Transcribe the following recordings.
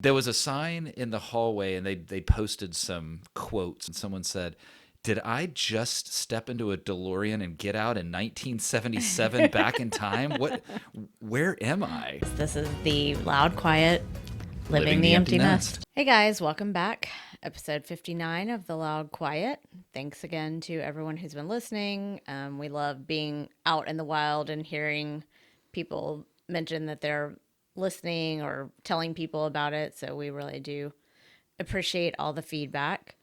There was a sign in the hallway, and they posted some quotes, and someone said, "Did I just step into a DeLorean and get out in 1977 back in time? Where am I?" This is the Loud, Quiet, Living the Empty Nest. Hey guys, welcome back. Episode 59 of The Loud, Quiet. Thanks again to everyone who's been listening. We love being out in the wild and hearing people mention that they're listening or telling people about it. So we really do appreciate all the feedback.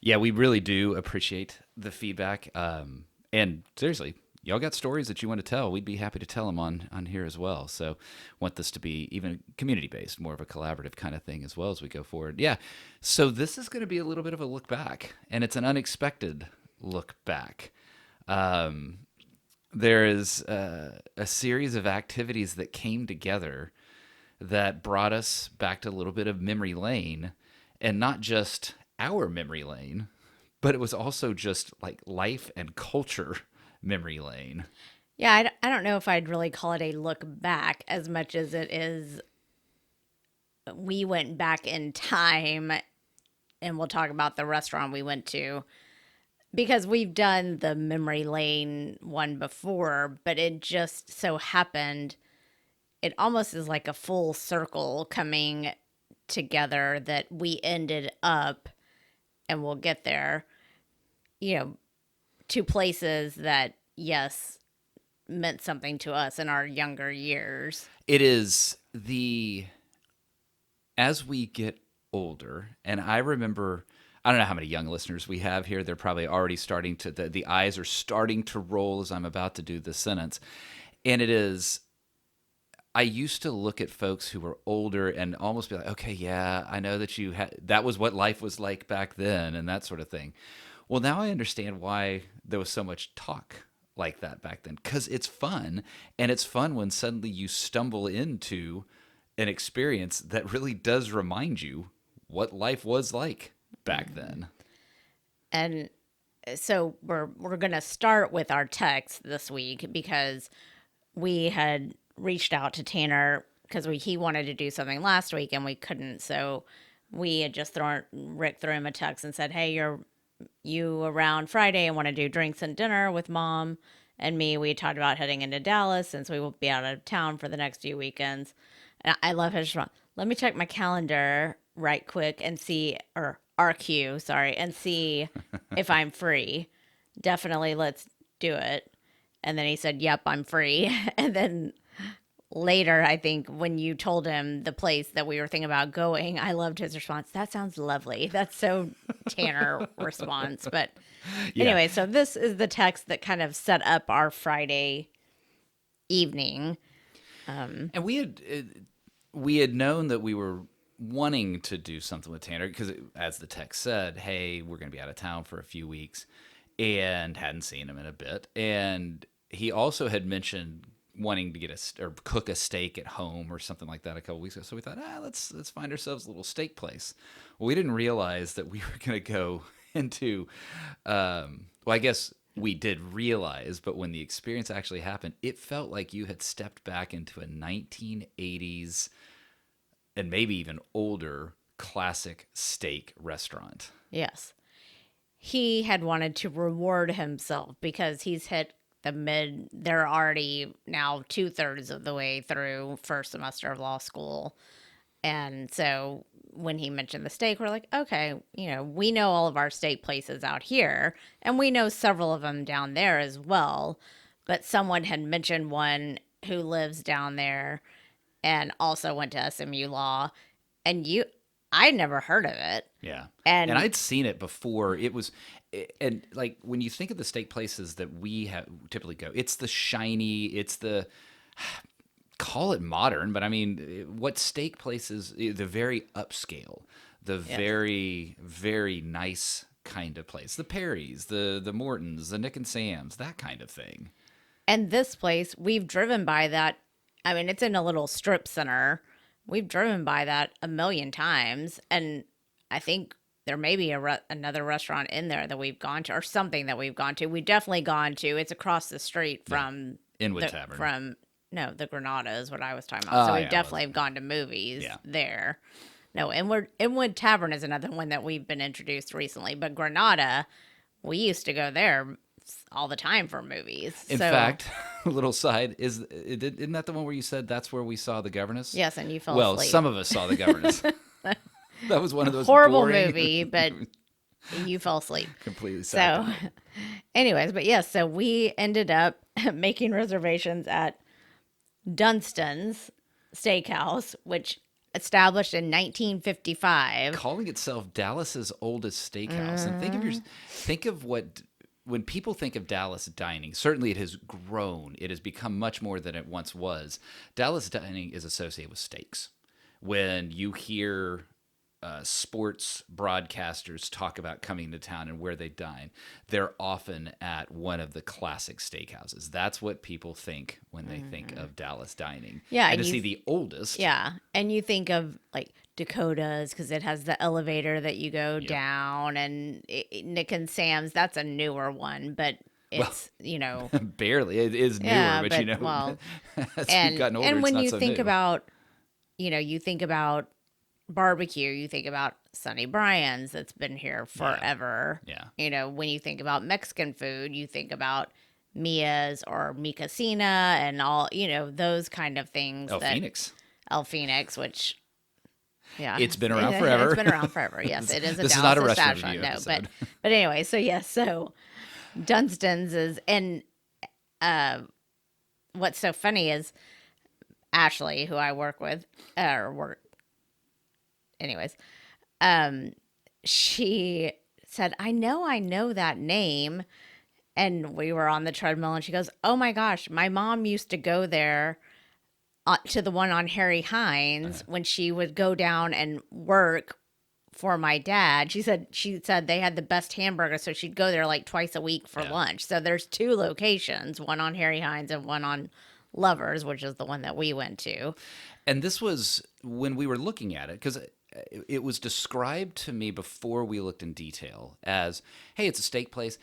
Yeah, we really do appreciate the feedback. And seriously, y'all got stories that you want to tell, we'd be happy to tell them on here as well. So want this to be even community-based, more of a collaborative kind of thing as well as we go forward. Yeah, so this is going to be a little bit of a look back, and it's an unexpected look back. There is a series of activities that came together that brought us back to a little bit of memory lane, and not just our memory lane, but it was also just like life and culture memory lane. Yeah, I don't know if I'd really call it a look back as much as it is we went back in time, and we'll talk about the restaurant we went to because we've done the memory lane one before, but it just so happened it almost is like a full circle coming together that we ended up, and we'll get there, two places that, yes, meant something to us in our younger years. It is as we get older, and I remember, I don't know how many young listeners we have here. They're probably already starting to, the eyes are starting to roll as I'm about to do this sentence. And it is, I used to look at folks who were older and almost be like, okay, yeah, I know that that was what life was like back then and that sort of thing. Well, now I understand why there was so much talk like that back then, because it's fun, and it's fun when suddenly you stumble into an experience that really does remind you what life was like back then. And so we're going to start with our text this week because we had reached out to Tanner because he wanted to do something last week and we couldn't. So we had just Rick threw him a text and said, "Hey, you around Friday and want to do drinks and dinner with Mom and me?" We talked about heading into Dallas since we will be out of town for the next few weekends. And I love his response. "Let me check my calendar right quick and see," or RQ, sorry, "and see if I'm free. Definitely, let's do it." And then he said, "Yep, I'm free." And then later, I think when you told him the place that we were thinking about going, I loved his response. "That sounds lovely." That's so Tanner response. But anyway, so this is the text that kind of set up our Friday evening. And we had known that we were wanting to do something with Tanner because, as the text said, hey, we're going to be out of town for a few weeks, and hadn't seen him in a bit. And he also had mentioned wanting to get or cook a steak at home or something like that a couple weeks ago. So we thought, let's find ourselves a little steak place. Well, we didn't realize that we were going to go into, well, I guess we did realize, but when the experience actually happened, it felt like you had stepped back into a 1980s and maybe even older classic steak restaurant. Yes. He had wanted to reward himself because he's hit they're already now 2/3 of the way through first semester of law school. And so when he mentioned the steak, we're like, okay, we know all of our steak places out here, and we know several of them down there as well. But someone had mentioned one who lives down there and also went to SMU Law, and I never heard of it. Yeah. And I'd seen it before. It was, and like when you think of the steak places that we have typically go, it's the shiny, it's the, call it modern, but I mean, what steak places, the very upscale, the very, very nice kind of place, the Perry's, the Morton's, the Nick and Sam's, that kind of thing. And this place, we've driven by that. I mean, it's in a little strip center. We've driven by that a million times, and I think there may be another restaurant in there that we've gone to, or something that we've gone to. We've definitely gone to. It's across the street from Inwood Tavern. The Granada is what I was talking about. So we definitely have gone to movies there. No, Inwood Tavern is another one that we've been introduced recently, but Granada, we used to go there all the time for movies. In fact, a little side isn't that the one where you said that's where we saw the governess? Yes, and you fell Well, asleep. some of us saw the governess. That was one of those Horrible boring, movie, but you fell asleep. completely So, sad. anyways, but yes, so we ended up making reservations at Dunston's Steakhouse, which established in 1955. Calling itself Dallas's oldest steakhouse, and think of what when people think of Dallas dining. Certainly, it has grown. It has become much more than it once was. Dallas dining is associated with steaks. When you hear sports broadcasters talk about coming to town and where they dine, they're often at one of the classic steakhouses. That's what people think when they think of Dallas dining. Yeah, and and to see the oldest. Yeah, and you think of like Dakota's because it has the elevator that you go Yep. down, and Nick and Sam's, that's a newer one, but it's Barely, it is newer, Yeah, but well, as and we've gotten older, and it's when not you so think new. about you think about barbecue, you think about Sonny Bryan's that's been here forever. Yeah. When you think about Mexican food, you think about Mia's or Mi Casina and all, those kind of things. Phoenix. El Phoenix, which, yeah. It's been around forever. It's been around forever. Yes, it is a This is Dallas not a restaurant establishment. review No, episode. but anyway, so yes, so Dunston's is, and what's so funny is Ashley, who I work with, anyways, she said, I know that name. And we were on the treadmill and she goes, oh my gosh, my mom used to go there to the one on Harry Hines when she would go down and work for my dad. She said they had the best hamburger, so she'd go there like twice a week for lunch. So there's two locations, one on Harry Hines and one on Lovers, which is the one that we went to. And this was when we were looking at it, because it was described to me before we looked in detail as, hey, it's a steak place.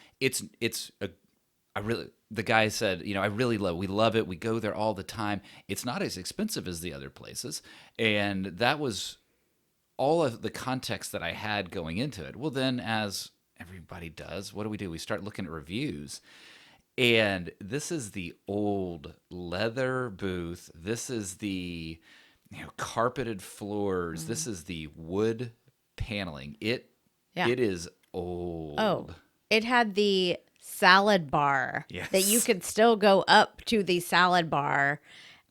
The guy said, we love it. We go there all the time. It's not as expensive as the other places. And that was all of the context that I had going into it. Well, then as everybody does, what do? We start looking at reviews. And this is the old leather booth. This is the carpeted floors. This is the wood paneling. It is old. Oh, it had the salad bar Yes. that you could still go up to the salad bar.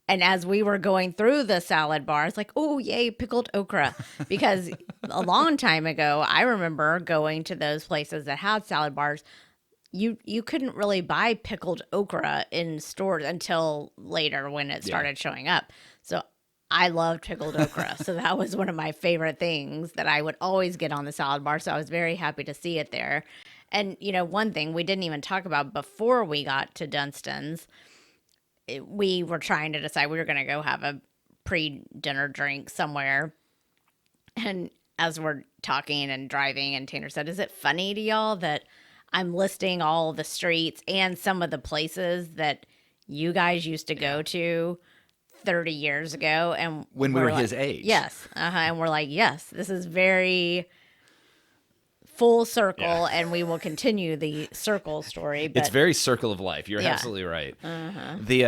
And as we were going through the salad bar, it's like, oh, yay, pickled okra. Because a long time ago, I remember going to those places that had salad bars. You couldn't really buy pickled okra in stores until later when it started showing up. So I loved pickled okra. So that was one of my favorite things that I would always get on the salad bar. So I was very happy to see it there. And, one thing we didn't even talk about before we got to Dunston's, we were trying to decide we were going to go have a pre-dinner drink somewhere. And as we're talking and driving, and Tanner said, is it funny to y'all that I'm listing all the streets and some of the places that you guys used to go to 30 years ago? And when we were like, his age. Yes. And we're like, yes, this is very full circle, and we will continue the circle story. But It's very circle of life. You're absolutely right. The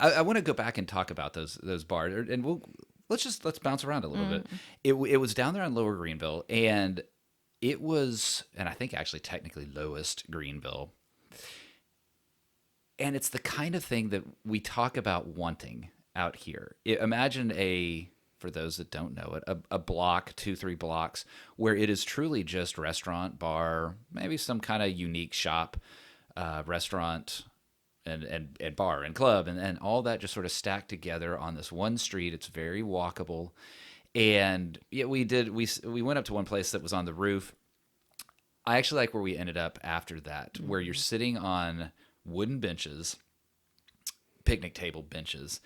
I want to go back and talk about those bars, and let's bounce around a little bit. It was down there on Lower Greenville, and it was, and I think actually technically lowest Greenville. And it's the kind of thing that we talk about wanting out here. Imagine for those that don't know it, a block, 2-3 blocks, where it is truly just restaurant, bar, maybe some kind of unique shop, restaurant, and bar and club, and all that just sort of stacked together on this one street. It's very walkable. And we went up to one place that was on the roof. I actually like where we ended up after that, where you're sitting on wooden benches, picnic table benches,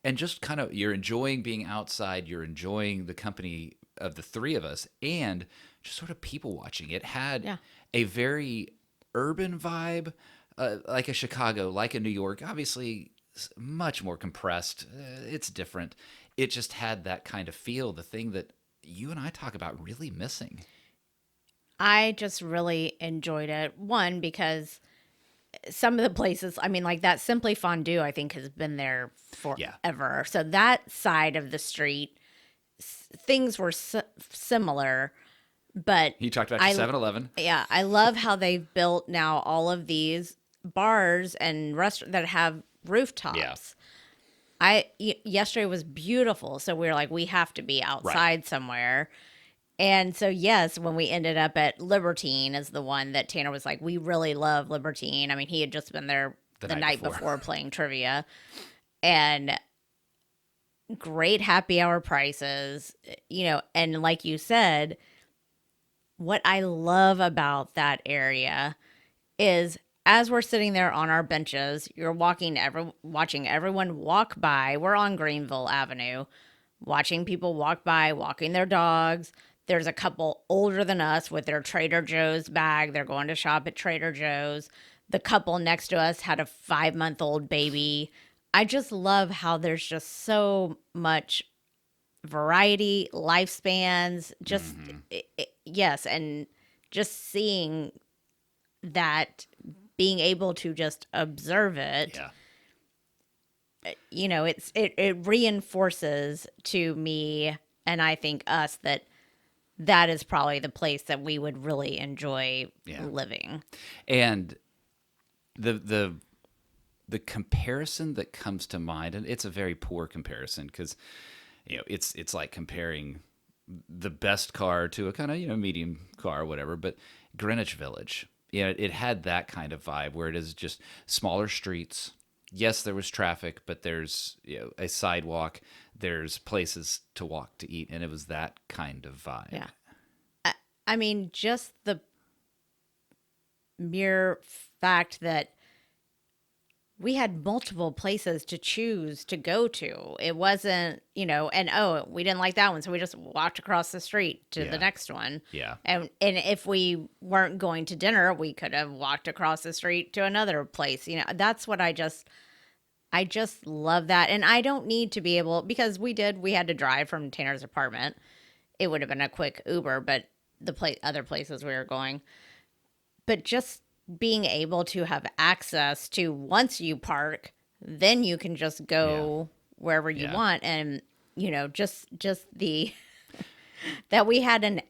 and just kind of you're enjoying being outside. You're enjoying the company of the three of us, and just sort of people watching. It had a very urban vibe, like a Chicago, like a New York. Obviously, much more compressed. It's different. it just had that kind of feel, the thing that you and I talk about really missing. I just really enjoyed it. One, because some of the places, I mean, like that Simply Fondue, I think has been there Yeah. forever. So that side of the street, things were similar, but He talked about 7-Eleven. Yeah, I love how they've built now all of these bars and restaurants that have rooftops. Yeah. Yesterday was beautiful, so we were like, we have to be outside Right. somewhere. And so, yes, when we ended up at Libertine is the one that Tanner was like, we really love Libertine. I mean, he had just been there the night before playing trivia. And great happy hour prices, and like you said, what I love about that area is as we're sitting there on our benches, you're watching everyone walk by. We're on Greenville Avenue, watching people walk by, walking their dogs. There's a couple older than us with their Trader Joe's bag. They're going to shop at Trader Joe's. The couple next to us had a 5-month-old baby. I just love how there's just so much variety, lifespans, just yes, and just seeing that, being able to just observe it. Yeah. It reinforces to me, and I think us, that is probably the place that we would really enjoy living. And the comparison that comes to mind, and it's a very poor comparison because it's like comparing the best car to a kind of medium car or whatever, but Greenwich Village, it had that kind of vibe where it is just smaller streets. Yes, there was traffic, but there's a sidewalk, there's places to walk to eat, and it was that kind of vibe. Yeah. I mean, just the mere fact that we had multiple places to choose to go to. It wasn't, and we didn't like that one, so we just walked across the street to the next one. Yeah. And if we weren't going to dinner, we could have walked across the street to another place. That's what I just love that. And I don't need to be able, because we had to drive from Tanner's apartment. It would have been a quick Uber, but other places we were going. But just being able to have access to, once you park, then you can just go wherever you want. And, just the, that we had an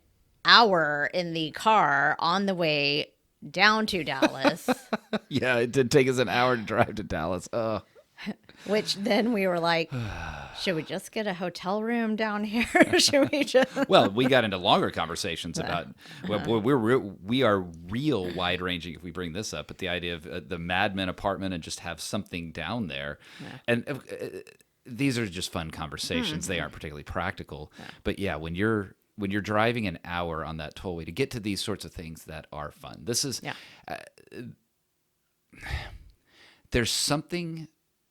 hour in the car on the way down to Dallas. Yeah, it did take us an hour to drive to Dallas. Which then we were like, should we just get a hotel room down here? Should we just? Well, we got into longer conversations about. Well, we are real wide ranging if we bring this up. But the idea of the Mad Men apartment and just have something down there, and these are just fun conversations. They aren't particularly practical. But when you're driving an hour on that tollway to get to these sorts of things that are fun, this is. There's something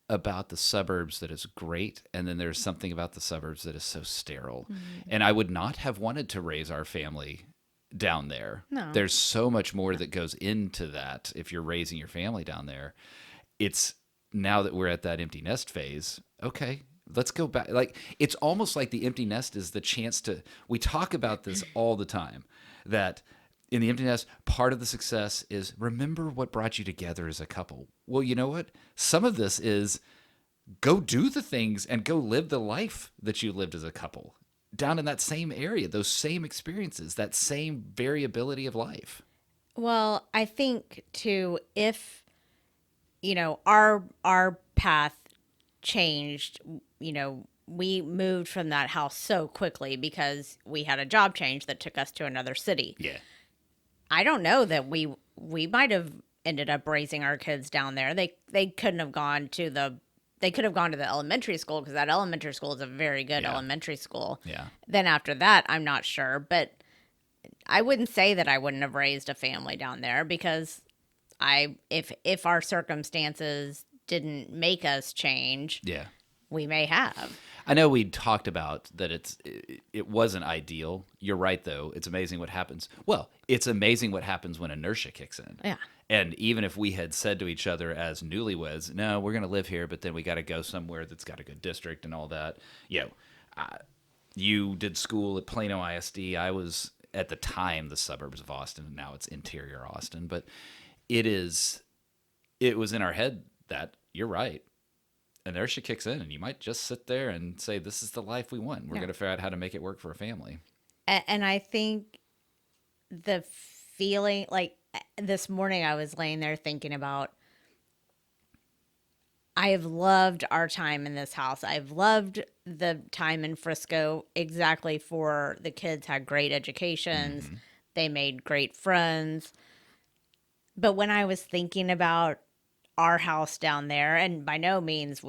about the suburbs that is great, and then there's something about the suburbs that is so sterile. And I would not have wanted to raise our family down there. No. There's so much more that goes into that if you're raising your family down there. It's now that we're at that empty nest phase, okay, let's go back. Like, it's almost like the empty nest is the chance to, we talk about this all the time, that in the empty nest, part of the success is remember what brought you together as a couple. Well, you know what? Some of this is go do the things and go live the life that you lived as a couple down in that same area, those same experiences, that same variability of life. Well, I think too, if, our path changed, we moved from that house so quickly because we had a job change that took us to another city. Yeah. I don't know that we might have ended up raising our kids down there. They couldn't have gone to the elementary school, because that elementary school is a very good elementary school. Yeah. Then after that, I'm not sure, but I wouldn't say that I wouldn't have raised a family down there, because if our circumstances didn't make us change, we may have. I know we talked about that it wasn't ideal. You're right, though. It's amazing what happens. Well, it's amazing what happens when inertia kicks in. Yeah. And even if we had said to each other as newlyweds, no, we're going to live here, but then we got to go somewhere that's got a good district and all that. You did school at Plano ISD. I was at the time the suburbs of Austin, and now it's interior Austin. But it was in our head that you're right. Inertia kicks in, and you might just sit there and say, this is the life we want. We're going to figure out how to make it work for a family. And I think the feeling, like this morning I was laying there thinking about, I have loved our time in this house. I've loved the time in Frisco exactly for the kids had great educations. Mm-hmm. They made great friends. But when I was thinking about our house down there, and by no means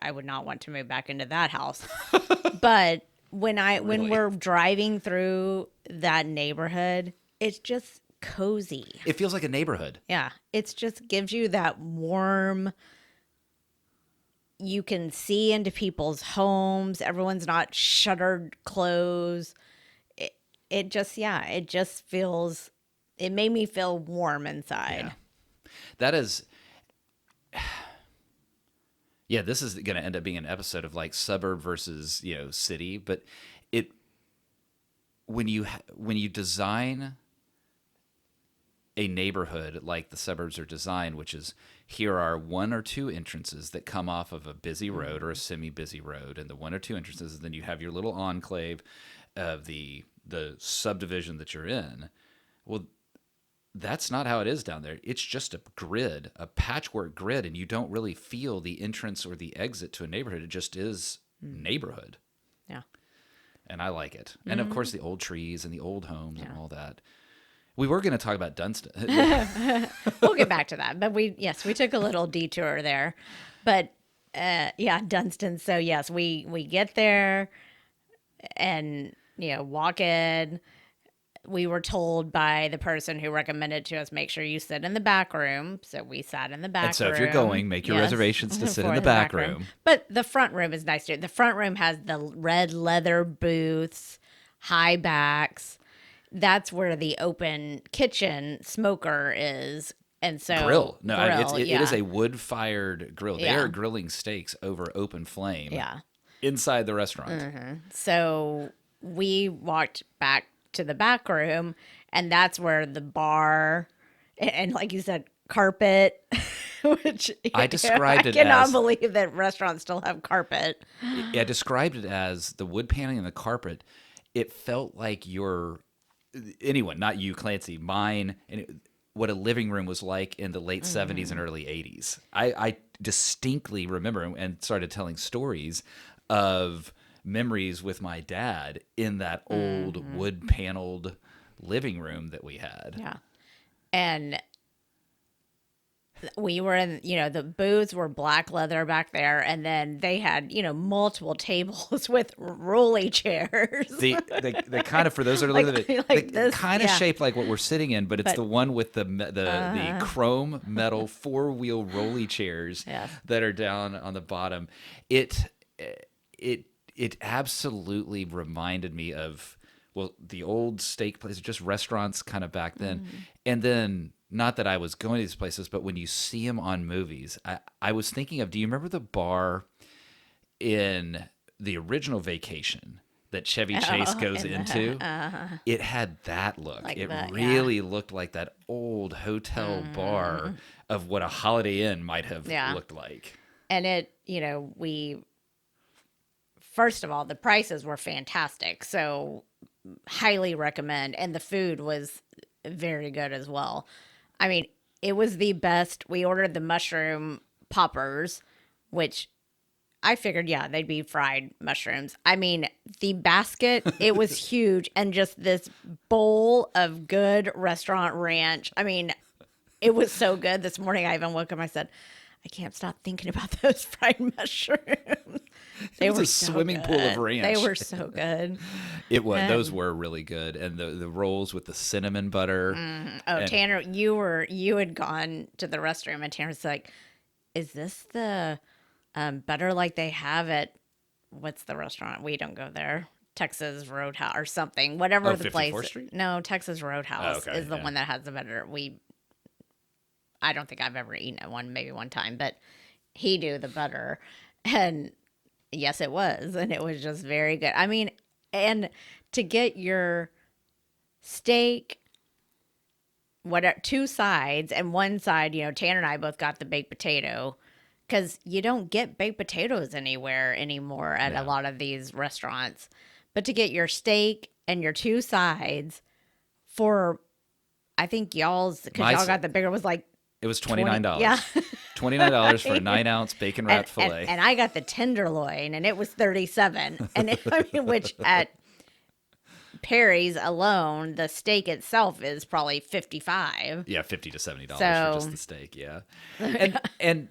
I would not want to move back into that house. But when we're driving through that neighborhood, it's just cozy. It feels like a neighborhood. Yeah. It just gives you that warm, you can see into people's homes. Everyone's not shuttered closed. It just feels, it made me feel warm inside. Yeah. That is, yeah, this is going to end up being an episode of like suburb versus, city. But when you design a neighborhood like the suburbs are designed, which is here are one or two entrances that come off of a busy road or a semi-busy road, and the one or two entrances, and then you have your little enclave of the subdivision that you're in. Well, that's not how it is down there. It's just a grid, a patchwork grid, and you don't really feel the entrance or the exit to a neighborhood. It just is neighborhood. Yeah. And I like it. And of course the old trees and the old homes and all that. We were going to talk about Dunston. We'll get back to that. But we took a little detour there. But Dunston. So yes, we get there and, walk in. We were told by the person who recommended to us, make sure you sit in the back room. So we sat in the back room. And so if you're going, make your reservations to sit in the back room. But the front room is nice too. The front room has the red leather booths, high backs. That's where the open kitchen smoker is. And so grill. No, it is a wood-fired grill. They are grilling steaks over open flame. Yeah. Inside the restaurant. Mm-hmm. So we walked back to the back room, and that's where the bar and like you said, carpet, which I described it as... I cannot believe that restaurants still have carpet. Yeah, I described it as the wood paneling and the carpet. It felt like anyone, not you, Clancy, mine, and what a living room was like in the late 70s and early 80s. I distinctly remember and started telling stories of memories with my dad in that old wood paneled living room that we had. Yeah. And we were in, the booths were black leather back there. And then they had, multiple tables with rolly chairs. They kind of, for those that are looking at it, they kind of shaped like what we're sitting in, but it's the one with the chrome metal 4-wheel rolly chairs that are down on the bottom. It absolutely reminded me of, the old steak places, just restaurants kind of back then. And then, not that I was going to these places, but when you see them on movies, I was thinking of, do you remember the bar in the original Vacation that Chevy Chase goes into? It had that look. Like it really looked like that old hotel bar of what a Holiday Inn might have looked like. And first of all, the prices were fantastic. So highly recommend. And the food was very good as well. I mean, it was the best. We ordered the mushroom poppers, which I figured, they'd be fried mushrooms. I mean, the basket, it was huge. And just this bowl of good restaurant ranch. I mean, it was so good. This morning, I even woke up and I said, I can't stop thinking about those fried mushrooms. They were a swimming pool of ranch. They were so good. It was. Those were really good, and the rolls with the cinnamon butter. Oh, Tanner, you had gone to the restroom, and Tanner's like, "Is this the butter like they have at what's the restaurant? We don't go there. Texas Roadhouse or something. Whatever the 54th place. Street? No, Texas Roadhouse is the one that has the butter. I don't think I've ever eaten at one, maybe one time, but he do the butter. And Yes, it was. And it was just very good. I mean, and to get your steak, whatever, two sides, and one side, Tanner and I both got the baked potato because you don't get baked potatoes anywhere anymore at a No. lot of these restaurants. But to get your steak and your two sides for, I think y'all's, because My y'all s- got the bigger, was like It was $29. Yeah. $29 for a 9-ounce bacon wrapped filet. And I got the tenderloin, and it was 37. I mean, which at Perry's alone, the steak itself is probably 55. Yeah, $50 to $70 for So- just the steak. Yeah, and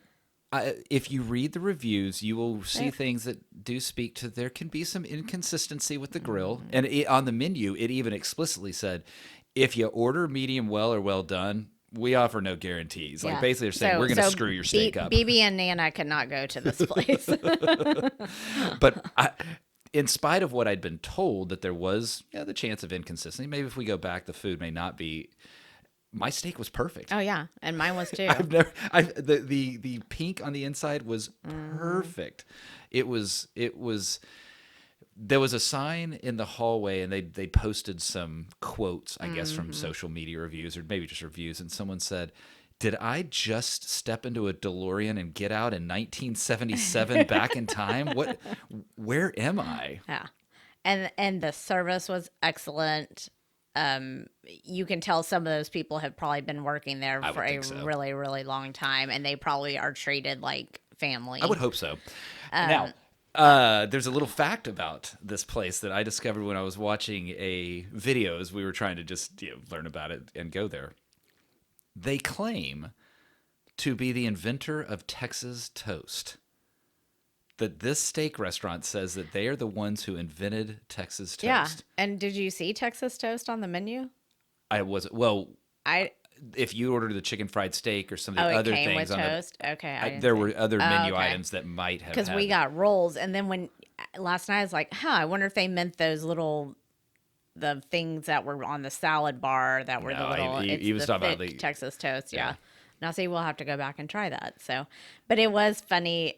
if you read the reviews, you will see things that do speak to there can be some inconsistency with the grill. And on the menu, it even explicitly said, if you order medium well or well done, we offer no guarantees. Like basically, they're saying we're going to screw your steak up. BB and Nana could not go to this place. But in spite of what I'd been told, that there was the chance of inconsistency. Maybe if we go back, the food may not be. My steak was perfect. Oh yeah, and mine was too. The pink on the inside was perfect. It was. There was a sign in the hallway, and they posted some quotes, I guess, from social media reviews or maybe just reviews, and someone said, "Did I just step into a DeLorean and get out in 1977 back in time? Where am I?" Yeah, and the service was excellent. You can tell some of those people have probably been working there I for would a think so. really, really long time, and they probably are treated like family. I would hope so. Now, there's a little fact about this place that I discovered when I was watching a video as we were trying to just learn about it and go there. They claim to be the inventor of Texas toast. That this steak restaurant says that they are the ones who invented Texas toast. Yeah, and did you see Texas toast on the menu? If you ordered the chicken fried steak or some of the it other came things with on toast. Okay, I didn't there see. were other menu okay. items that might have Because we got rolls, and then when last night I was like, I wonder if they meant those the things that were on the salad bar that were No, the little he was the talking about thick the Texas toast. yeah. Yeah. Now see, we'll have to go back and try that. So, but it was funny.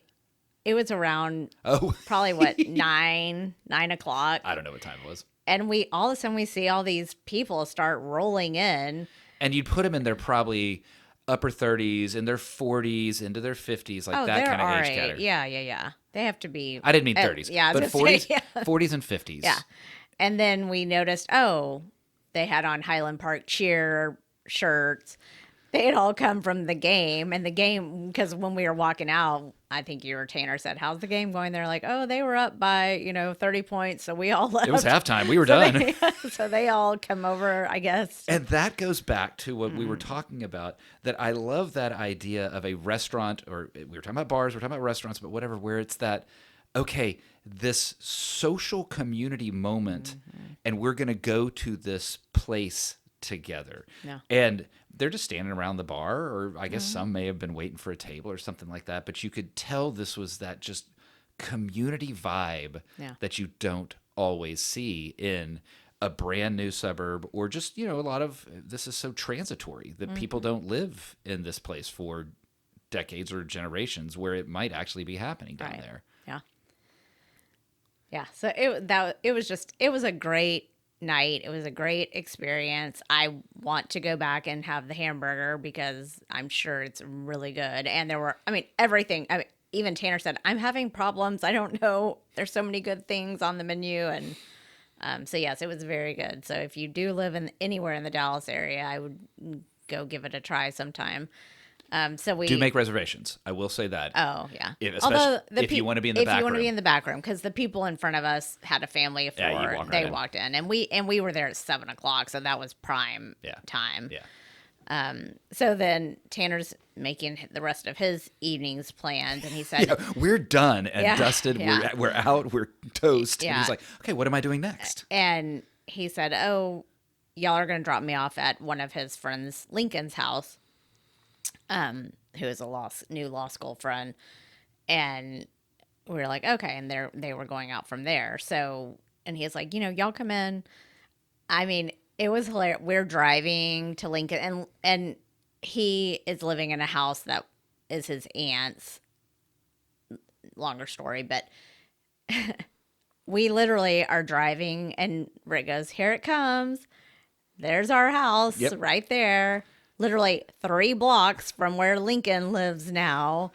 It was around probably what 9 o'clock, I don't know what time it was. and we all of a sudden we see all these people start rolling in. And you'd put them in their probably upper 30s, in their 40s, into their 50s, like that kind of age category. Yeah. They have to be. I didn't mean 30s, Yeah, I was but gonna 40s, say, yeah. 40s and 50s. Yeah. And then we noticed, they had on Highland Park cheer shirts. They had all come from the game. And the game, because when we were walking out, I think you or Tanner said, "How's the game going?" They're like, they were up by, 30 points. So we all left. It was halftime. We were done. So they all come over, I guess. And that goes back to what we were talking about, that I love that idea of a restaurant, or we were talking about bars, we're talking about restaurants, but whatever, where it's that, okay, this social community moment, and we're going to go to this place together. Yeah. And they're just standing around the bar, or I guess some may have been waiting for a table or something like that, but you could tell this was that just community vibe that you don't always see in a brand new suburb, or just, a lot of this is so transitory that people don't live in this place for decades or generations, where it might actually be happening down there. Yeah. Yeah. So it was a great night. It was a great experience. I want to go back and have the hamburger because I'm sure it's really good. And there were, everything. Even Tanner said, "I'm having problems. I don't know. There's so many good things on the menu." And so yes, it was very good. So if you do live anywhere in the Dallas area, I would go give it a try sometime. So we do make reservations. I will say that. Oh yeah. Especially if you want to be in the back room. If you want to be in the back room, because the people in front of us had a family of 4. Yeah, you walk right they in. walked in, and we were there at 7:00, so that was prime time. Yeah. So then Tanner's making the rest of his evening's plans, and he said, We're done and Yeah, dusted. yeah. We're out. We're toast. And Yeah. he's like, okay, what am I doing next? and he said, "Oh, y'all are going to drop me off at one of his friends, Lincoln's house, who is a new law school friend." And we were like, okay. And they were going out from there. So, and he's like, y'all come in. It was hilarious. We're driving to Lincoln, and he is living in a house that is his aunt's. Longer story, but we literally are driving, and Rick goes, "Here it comes. There's our house Yep. right there." Literally 3 blocks from where Lincoln lives now.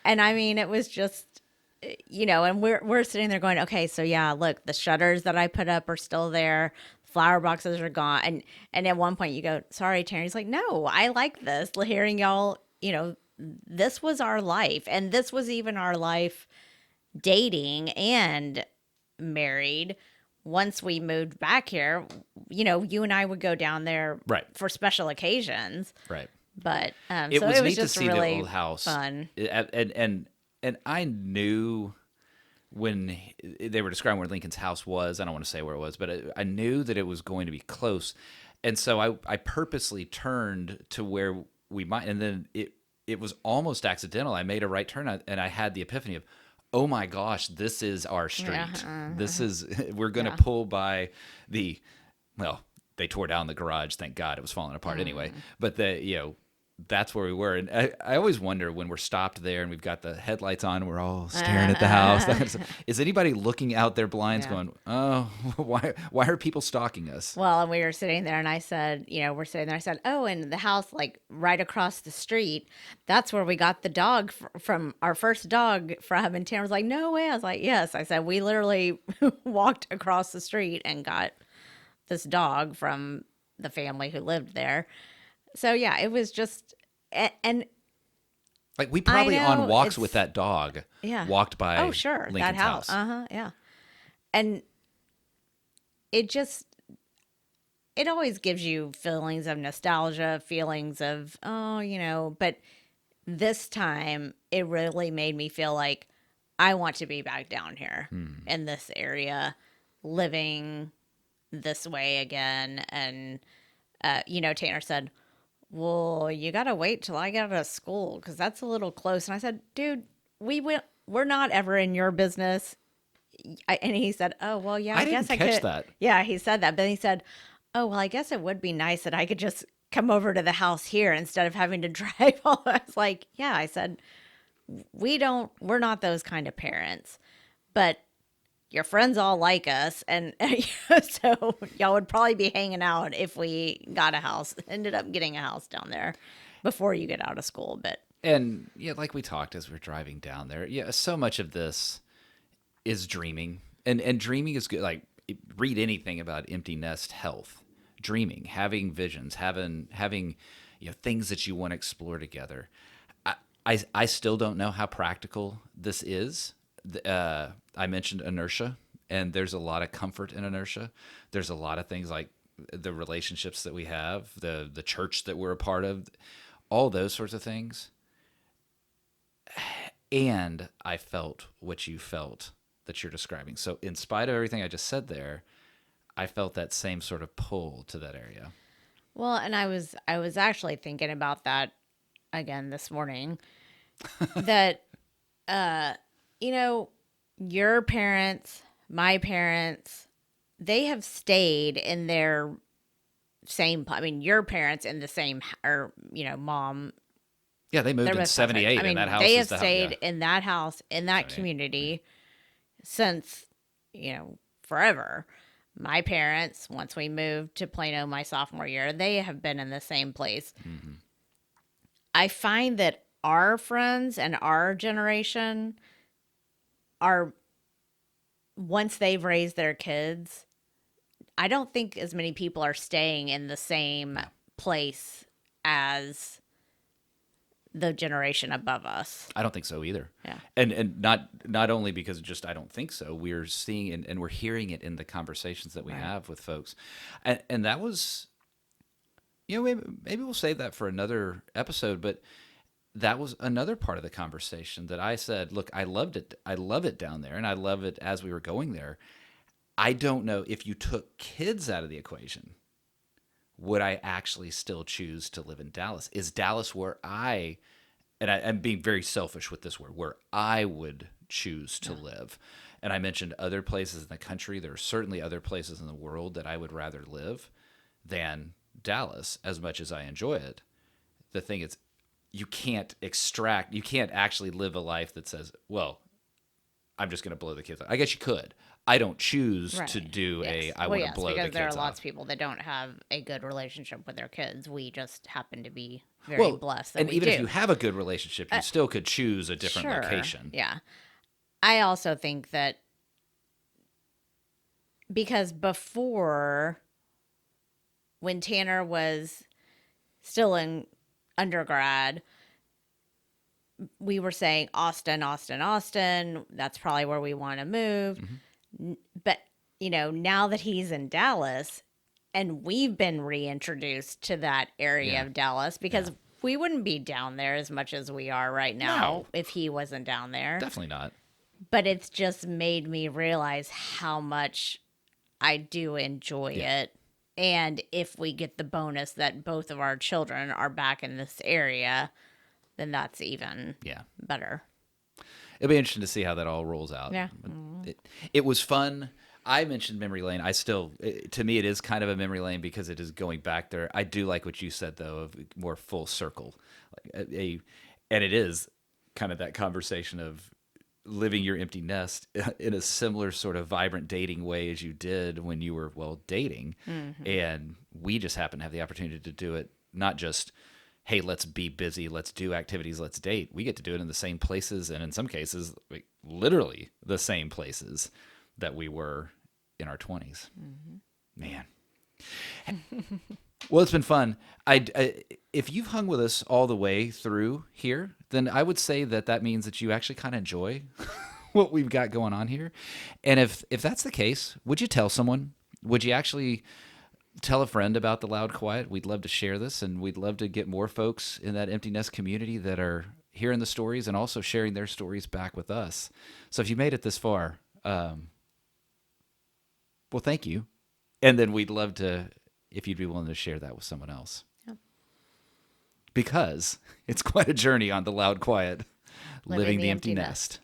And I mean, it was just, and we're sitting there going, okay, so yeah, look, the shutters that I put up are still there. Flower boxes are gone. And at one point you go, sorry, Terry's like, no, I like this. Hearing y'all, this was our life. And this was even our life dating and married. Once we moved back here, you and I would go down there Right. for special occasions. Right. But It so was it was neat to just see really the old house. fun. And I knew when they were describing where Lincoln's house was. I don't want to say where it was, but I knew that it was going to be close. And so I purposely turned to where we might, and then it was almost accidental. I made a right turn, and I had the epiphany of, oh my gosh, this is our street. Yeah, This is, we're going to Yeah. pull by well, they tore down the garage. Thank God, it was falling apart anyway. But that's where we were. And I always wonder when we're stopped there and we've got the headlights on, and we're all staring at the house. Is anybody looking out their blinds Yeah. going, oh, why are people stalking us? Well, and we were sitting there, and I said, we're sitting there. I said, oh, and the house, like right across the street, that's where we got the dog from, our first dog from. And Tam was like, no way. I was like, yes. I said, we literally walked across the street and got this dog from the family who lived there. So yeah, it was just, and Like we probably know, on walks it's- with that dog yeah. walked by Oh, sure. Lincoln's That house. Yeah. And it just, it always gives you feelings of nostalgia, feelings of, but this time it really made me feel like I want to be back down here in this area, living this way again. And, Tanner said, well, you got to wait till I get out of school because that's a little close. And I said, dude, we're not ever in your business. And he said, oh, well, yeah, I I guess didn't I catch could. that. Yeah, he said that. But he said, oh, well, I guess it would be nice that I could just come over to the house here instead of having to drive all. I was like, yeah, I said, we're not those kind of parents, but your friends all like us. And so y'all would probably be hanging out if we got a house, ended up getting a house down there before you get out of school. But And yeah, like we talked as we're driving down there, yeah, so much of this is dreaming. And dreaming is good. Like read anything about empty nest health. Dreaming, having visions, having things that you want to explore together. I still don't know how practical this is. I mentioned inertia, and there's a lot of comfort in inertia. There's a lot of things like the relationships that we have, the church that we're a part of, all those sorts of things. And I felt what you felt that you're describing. So in spite of everything I just said there, I felt that same sort of pull to that area. well, and I was actually thinking about that again this morning. That your parents, my parents, they have stayed in their same. I mean, your parents in the same, or mom. Yeah, they moved They're in both '78, perfect. I mean, and that house they is have the house. stayed Yeah. in that house, in that 78, community since, forever. My parents, once we moved to Plano my sophomore year, they have been in the same place. Mm-hmm. I find that our friends and our generation are, once they've raised their kids, I don't think as many people are staying in the same place as the generation above us. I don't think so either. Yeah. And not only because just I don't think so. We're seeing and we're hearing it in the conversations that we have with folks, and that was, maybe we'll save that for another episode. But that was another part of the conversation that I said, look, I loved it. I love it down there, and I love it as we were going there. I don't know if you took kids out of the equation, would I actually still choose to live in Dallas? Is Dallas where I'm being very selfish with this word, where I would choose to live? And I mentioned other places in the country. There are certainly other places in the world that I would rather live than Dallas, as much as I enjoy it. The thing is, you can't actually live a life that says, well, I'm just going to blow the kids out. I guess you could. I don't choose to Right. do Yes. I want to blow the because kids there are lots off. of people that don't have a good relationship with their kids. We just happen to be very Well, blessed that and we even do. if you have a good relationship, you still could choose a different Sure. location. Yeah. I also think that because before, when Tanner was still in undergrad, we were saying Austin, Austin, Austin. That's probably where we want to move. But, now that he's in Dallas and we've been reintroduced to that area Yeah. of Dallas, because we wouldn't be down there as much as we are right now No. if he wasn't down there. Definitely not. But it's just made me realize how much I do enjoy it. And if we get the bonus that both of our children are back in this area, then that's even better. It'll be interesting to see how that all rolls out. Yeah. It was fun. I mentioned memory lane. To me, it is kind of a memory lane because it is going back there. I do like what you said, though, of more full circle. And it is kind of that conversation of living your empty nest in a similar sort of vibrant dating way as you did when you were, dating. And we just happen to have the opportunity to do it, not just, hey, let's be busy, let's do activities, let's date. We get to do it in the same places, and in some cases, literally the same places that we were in our 20s. Man. Well, it's been fun. If you've hung with us all the way through here, then I would say that means that you actually kind of enjoy what we've got going on here. And if that's the case, would you tell someone? Would you actually tell a friend about the Loud Quiet? We'd love to share this, and we'd love to get more folks in that empty nest community that are hearing the stories and also sharing their stories back with us. So if you made it this far, well, thank you. And then we'd love to, if you'd be willing to share that with someone else. Yep. Because it's quite a journey on the Loud Quiet, living the empty nest.